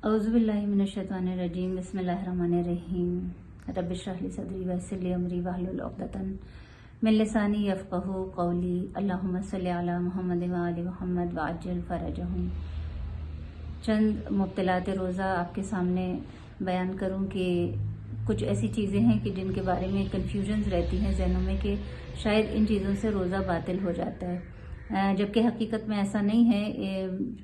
औज़ुबिल्लाहि मिनश्शैतानिर्रजीम बिस्मिल्लाहिर्रहमानिर्रहीम रब्बि इश्रह ली सदरी वयस्सिर ली अमरी वहलुल उक़दतन मिन लिसानी यफ़क़हू क़ौली अल्लाहुम्मा सल्लि अला मुहम्मद व आलि मुहम्मद व अज्जिल फ़रजहुम। चंद मुब्तिलात रोज़ा आपके सामने बयान करूं कि कुछ ऐसी चीज़ें हैं कि जिनके बारे में कन्फ्यूजन्स रहती हैं ज़हनों में कि शायद इन चीज़ों से रोज़ा बातिल हो जाता है, जबकि हकीकत में ऐसा नहीं है।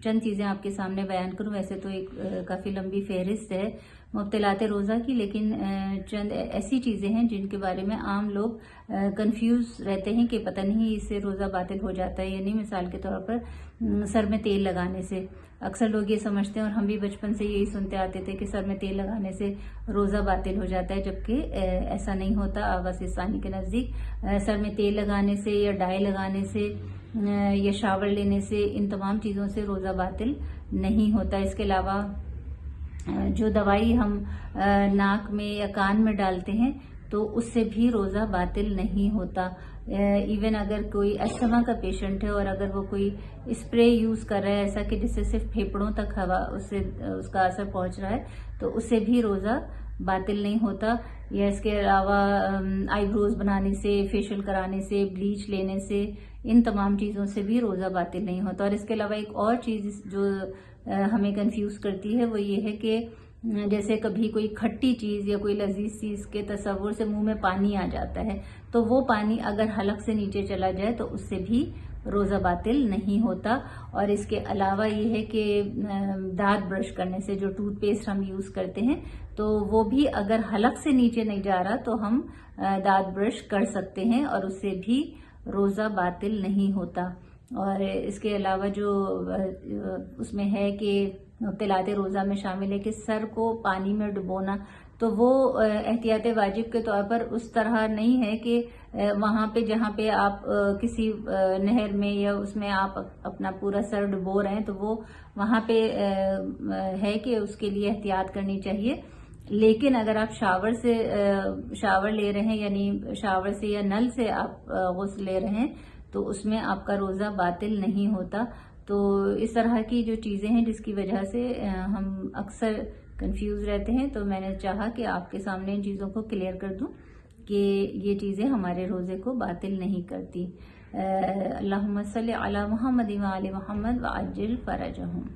चंद चीज़ें आपके सामने बयान करूं, वैसे तो एक काफ़ी लंबी फहरिस्त है मुब्तिलात रोज़ा की, लेकिन चंद ऐसी चीज़ें हैं जिनके बारे में आम लोग कंफ्यूज रहते हैं कि पता नहीं इससे रोज़ा बातिल हो जाता है या नहीं। मिसाल के तौर पर सर में तेल लगाने से अक्सर लोग ये समझते हैं, और हम भी बचपन से यही सुनते आते थे कि सर में तेल लगाने से रोज़ा बातिल हो जाता है, जबकि ऐसा नहीं होता। आगाज़ सानी के नज़दीक सर में तेल लगाने से या डाई लगाने से या शावर लेने से, इन तमाम चीज़ों से रोज़ा बातिल नहीं होता। इसके अलावा जो दवाई हम नाक में या कान में डालते हैं तो उससे भी रोज़ा बातिल नहीं होता। इवन अगर कोई अस्थमा का पेशेंट है और अगर वो कोई स्प्रे यूज़ कर रहा है ऐसा कि जिससे सिर्फ फेफड़ों तक हवा उससे उसका असर पहुंच रहा है, तो उससे भी रोज़ा बातिल नहीं होता। या इसके अलावा आईब्रोज बनाने से, फेशियल कराने से, ब्लीच लेने से, इन तमाम चीज़ों से भी रोज़ा बातिल नहीं होता। और इसके अलावा एक और चीज़ जो हमें कंफ्यूज करती है वो ये है कि जैसे कभी कोई खट्टी चीज़ या कोई लजीज चीज़ के तस्वुर से मुंह में पानी आ जाता है, तो वो पानी अगर हलक से नीचे चला जाए तो उससे भी रोज़ा बातिल नहीं होता। और इसके अलावा ये है कि दांत ब्रश करने से, जो टूथपेस्ट हम यूज़ करते हैं, तो वो भी अगर हलक से नीचे नहीं जा रहा तो हम दांत ब्रश कर सकते हैं और उससे भी रोज़ा बातिल नहीं होता। और इसके अलावा जो उसमें है कि मुब्तिलात रोज़ा में शामिल है कि सर को पानी में डुबोना, तो वो एहतियात वाजिब के तौर पर उस तरह नहीं है कि वहाँ पे जहाँ पे आप किसी नहर में या उसमें आप अपना पूरा सर डुबो रहे हैं, तो वो वहाँ पे है कि उसके लिए एहतियात करनी चाहिए। लेकिन अगर आप शावर ले रहे हैं, यानी शावर से या नल से आप गुस्ल ले रहे हैं, तो उसमें आपका रोज़ा बातिल नहीं होता। तो इस तरह की जो चीज़ें हैं जिसकी वजह से हम अक्सर कंफ्यूज रहते हैं, तो मैंने चाहा कि आपके सामने इन चीज़ों को क्लियर कर दूं कि ये चीज़ें हमारे रोज़े को बातिल नहीं करती। अल्लाहुम्मा सल्लि अला मुहम्मद व आलि मुहम्मद व अज्जिल फ़रजहुम।